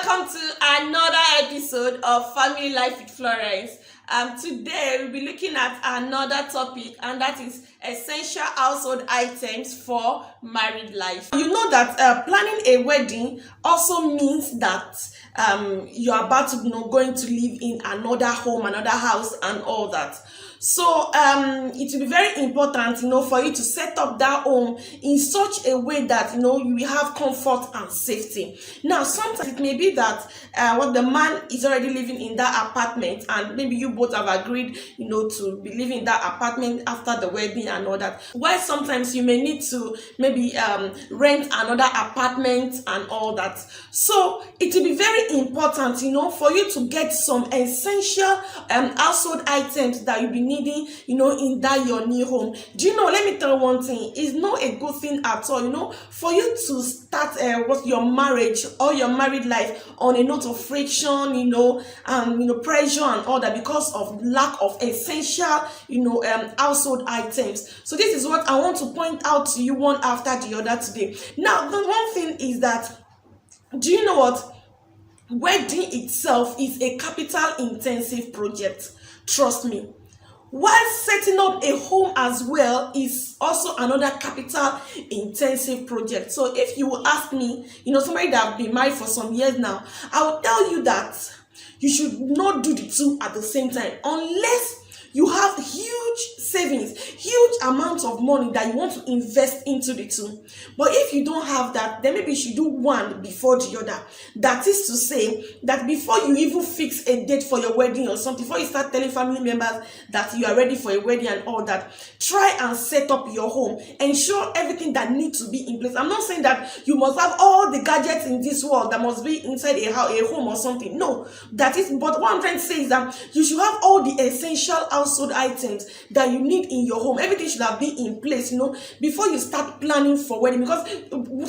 Welcome to another episode of Family Life with Florence. Today we'll be looking at another topic, and that is essential household items for married life. You know that planning a wedding also means that you're about to going to live in another home, another house, and all that. So it will be very important, for you to set up that home in such a way that you will have comfort and safety. Now, sometimes it may be that what the man is already living in that apartment, and maybe you both have agreed, to be living in that apartment after the wedding and all that. While sometimes you may need to maybe rent another apartment and all that. So it will be very important, for you to get some essential household items that you'll be needing, in that your new home. Do you know, let me tell you one thing, it's not a good thing at all, for you to start your marriage or your married life on a note of friction, pressure and all that, because of lack of essential, household items. So this is what I want to point out to you one after the other today. Now, the one thing is that, do you know what? Wedding itself is a capital intensive project. Trust me. While setting up a home as well is also another capital intensive project. So if you will ask me, somebody that have been married for some years now, I will tell you that you should not do the two at the same time, unless you have huge savings, huge amounts of money that you want to invest into the two. But if you don't have that, then maybe you should do one before the other. That is to say that before you even fix a date for your wedding or something, before you start telling family members that you are ready for a wedding and all that, try and set up your home. Ensure everything that needs to be in place. I'm not saying that you must have all the gadgets in this world that must be inside a home or something. No, but what I'm trying to say is that you should have all the essential household items that you need in your home. Everything should have been in place, before you start planning for wedding. Because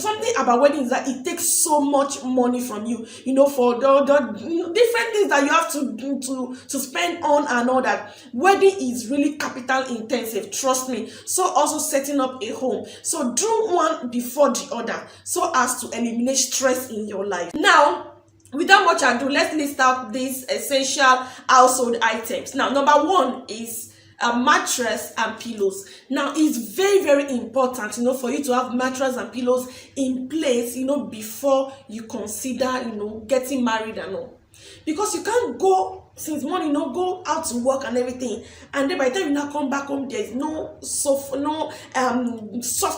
something about wedding is that it takes so much money from you, for the different things that you have to spend on and all that. Wedding is really capital intensive, trust me. So also setting up a home. So do one before the other, so as to eliminate stress in your life. Now, without much ado, let's list out these essential household items. Now, number one is a mattress and pillows. Now, it's very, very important, for you to have mattress and pillows in place, before you consider, getting married and all. Because you can't go since morning, go out to work and everything, and then by the time you now come back home, there is no soft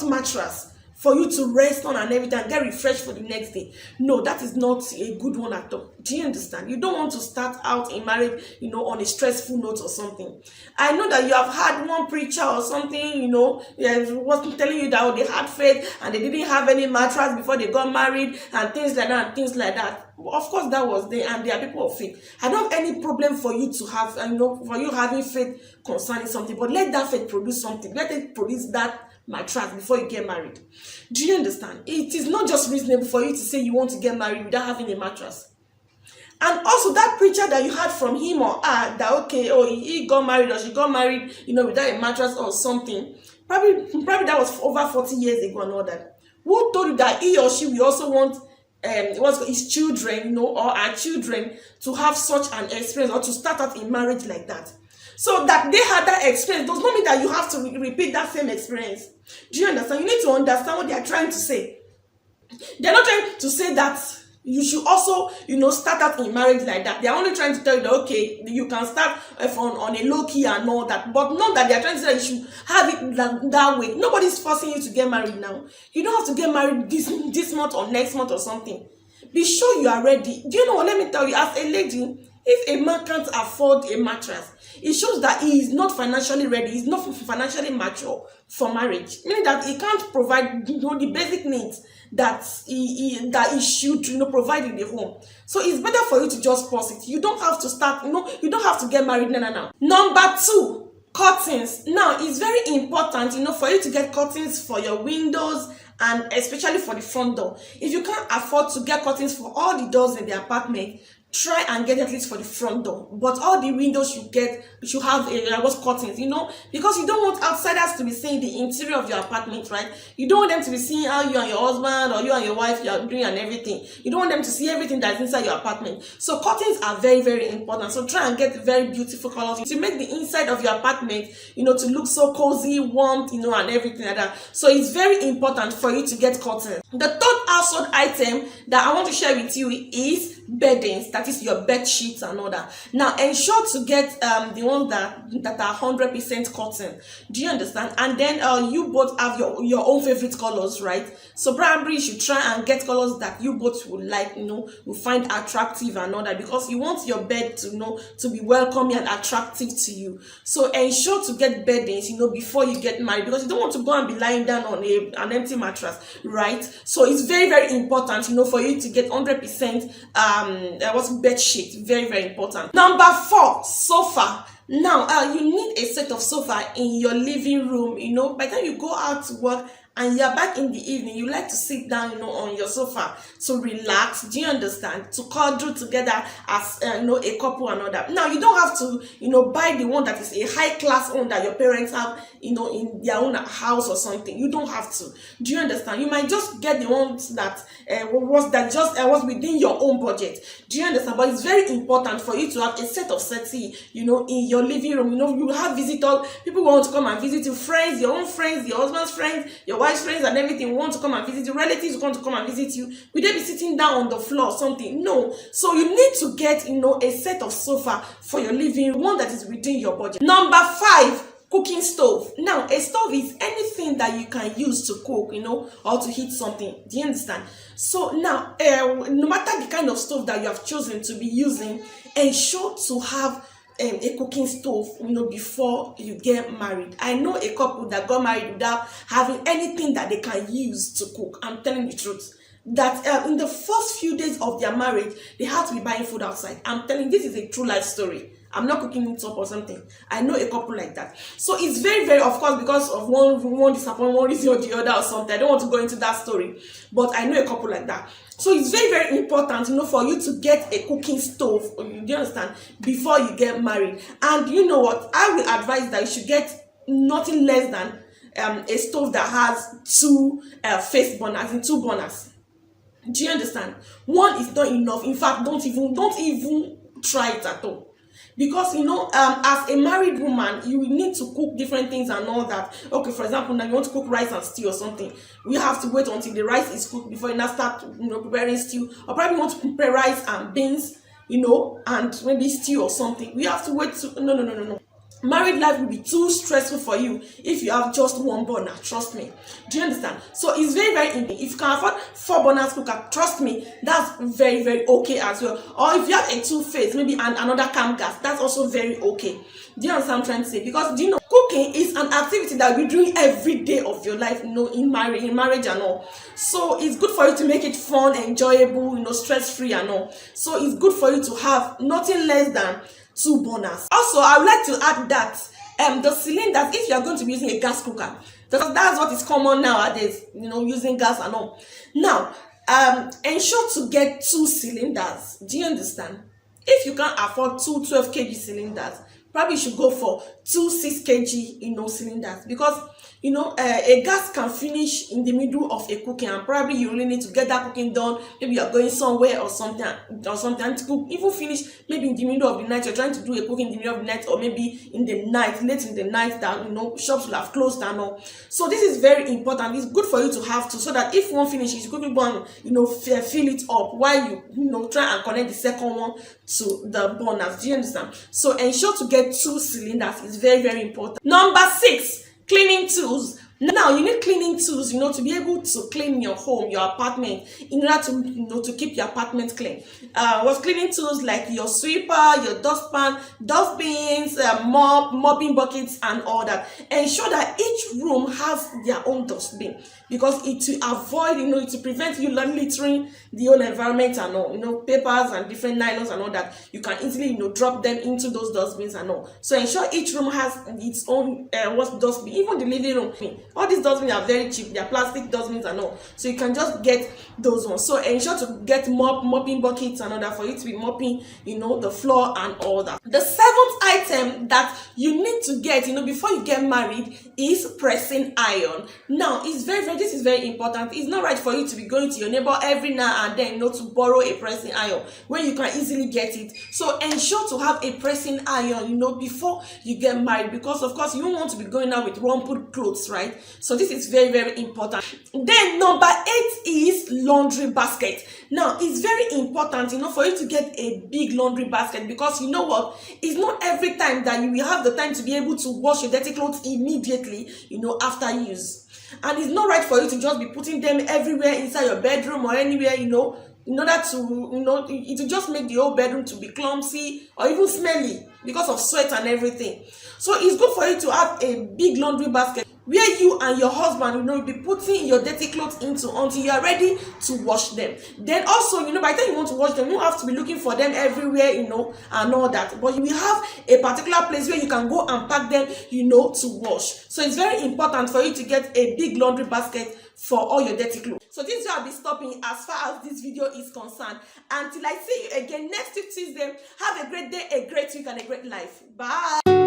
mattress for you to rest on and everything and get refreshed for the next day. No, that is not a good one at all. Do you understand? You don't want to start out in marriage, on a stressful note or something. I know that you have had one preacher or something, was telling you that they had faith and they didn't have any mattress before they got married and things like that and things like that. Of course, that was there, and there are people of faith. I don't have any problem for you to have, for you having faith concerning something, but let that faith produce something. Let it produce that mattress before you get married. Do you understand? It is not just reasonable for you to say you want to get married without having a mattress. And also that preacher that you heard from him or her that he got married or she got married, without a mattress or something. Probably that was over 40 years ago and all that. Who told you that he or she will also want his children, or our children to have such an experience or to start out in marriage like that? So that they had that experience does not mean that you have to repeat that same experience. Do you understand? You need to understand what they are trying to say. They're not trying to say that you should also, start out in marriage like that. They're only trying to tell you that, okay, you can start on a low key and all that. But not that they're trying to say that you should have it that way. Nobody's forcing you to get married now. You don't have to get married this month or next month or something. Be sure you are ready. Do you know what? Let me tell you, as a lady, if a man can't afford a mattress, it shows that he is not financially ready. He's not financially mature for marriage. Meaning that he can't provide the basic needs that he should provide in the home. So it's better for you to just pause it. You don't have to start, you don't have to get married now. Number two, curtains. Now, it's very important, for you to get curtains for your windows and especially for the front door. If you can't afford to get curtains for all the doors in the apartment, try and get at least for the front door, but all the windows should have a what's curtains, because you don't want outsiders to be seeing the interior of your apartment, right? You don't want them to be seeing how you and your husband or you and your wife you are doing and everything. You don't want them to see everything that's inside your apartment. So curtains are very, very important. So try and get very beautiful colors to make the inside of your apartment to look so cozy, warm, and everything like that. So it's very important for you to get curtains. The third household item that I want to share with you is beddings, that is your bed sheets and all that. Now ensure to get the ones that are 100% cotton. Do you understand? And then you both have your own favorite colors, right? So probably you should try and get colors that you both will like, will find attractive and all that, because you want your bed to be welcoming and attractive to you. So ensure to get beddings before you get married, because you don't want to go and be lying down on an empty mattress, right? So it's very, very important for you to get 100% what's bed sheet. Very, very important. Number 4, sofa. Now you need a set of sofa in your living room. By the time you go out to work and you're back in the evening, you like to sit down on your sofa to relax. Do you understand? To cuddle together as a couple and all that. Now you don't have to buy the one that is a high class one that your parents have in their own house or something. You don't have to. Do you understand? You might just get the ones that was within your own budget. Do you understand? But it's very important for you to have a set of settee in your living room. You have visitors, people want to come and visit you, friends, your own friends, your husband's friends, your wife's friends and everything want to come and visit you, relatives want to come and visit you. Will they be sitting down on the floor or something? No. So you need to get a set of sofa for your living room, one that is within your budget. Number 5, cooking stove. Now a stove is anything that you can use to cook or to heat something. Do you understand? So now no matter the kind of stove that you have chosen to be using, ensure to have a cooking stove before you get married. I know a couple that got married without having anything that they can use to cook. I'm telling the truth, that in the first few days of their marriage they had to be buying food outside. I'm telling you, this is a true life story. I'm not cooking it up or something. I know a couple like that. So it's very, very, of course, because of one disappointment, one reason or the other or something. I don't want to go into that story, but I know a couple like that. So it's very, very important, for you to get a cooking stove, do you understand, before you get married. And you know what? I will advise that you should get nothing less than a stove that has 2 face burners, in 2 burners. Do you understand? One is not enough. In fact, don't even try it at all. Because as a married woman, you need to cook different things and all that. Okay, for example, now you want to cook rice and stew or something. We have to wait until the rice is cooked before you now start preparing stew. Or probably want to prepare rice and beans, and maybe stew or something. We have to wait to no. Married life will be too stressful for you if you have just 1 burner. Trust me. Do you understand? So it's very, very important. If you can afford 4 burners cooker, trust me, that's very, very okay as well. Or if you have a 2-phase, maybe another cam gas, that's also very okay. Do you understand what I'm trying to say? Because cooking is an activity that you're doing every day of your life, in marriage and all. So it's good for you to make it fun, enjoyable, stress-free and all. So it's good for you to have nothing less than 2 burners. Also, I would like to add that the cylinders, if you are going to be using a gas cooker, because that's what is common nowadays, using gas and all. Now, ensure to get 2 cylinders. Do you understand? If you can't afford 2 12 kg cylinders, probably you should go for 2 6 kg cylinders, because a gas can finish in the middle of a cooking, and probably you really need to get that cooking done. Maybe you're going somewhere or something and to cook, even finish maybe in the middle of the night. You're trying to do a cooking in the middle of the night, or maybe in the night, late in the night, that shops will have closed and all. So this is very important. It's good for you to have so that if one finishes, you could go and fill it up while you try and connect the second one to the burners. Do you understand? So ensure to get 2 cylinders. Is very, very important. Number 6, cleaning tools. Now you need cleaning tools to be able to clean your home, your apartment, in order to to keep your apartment clean. What's cleaning tools like your sweeper, your dustpan, dustbins, mopping buckets and all that. Ensure that each room has their own dustbin, because it will avoid it will prevent you littering the whole environment and all. Papers and different nylons and all that, you can easily drop them into those dustbins and all. So ensure each room has its own dustbin. Even the living room, All these dustbins are very cheap. They are plastic dustbins and all, so you can just get those ones. So ensure to get mopping buckets and all that for you to be mopping, the floor and all that. The seventh item that you need to get, before you get married is pressing iron. Now, this is very important. It's not right for you to be going to your neighbor every now and then, to borrow a pressing iron when you can easily get it. So ensure to have a pressing iron, before you get married, because of course you don't want to be going out with rumpled clothes, right? So this is very, very important. Then number 8 is laundry basket. Now, it's very important, for you to get a big laundry basket, because you know what? It's not every time that you will have the time to be able to wash your dirty clothes immediately, after use. And it's not right for you to just be putting them everywhere inside your bedroom or anywhere, in order to, it will just make the whole bedroom to be clumsy or even smelly because of sweat and everything. So it's good for you to have a big laundry basket where you and your husband, will be putting your dirty clothes into until you are ready to wash them. Then also, by the time you want to wash them, you don't have to be looking for them everywhere, and all that. But you will have a particular place where you can go and pack them, to wash. So it's very important for you to get a big laundry basket for all your dirty clothes. So this is where I'll be stopping as far as this video is concerned. Until I see you again next week Tuesday, have a great day, a great week, and a great life. Bye.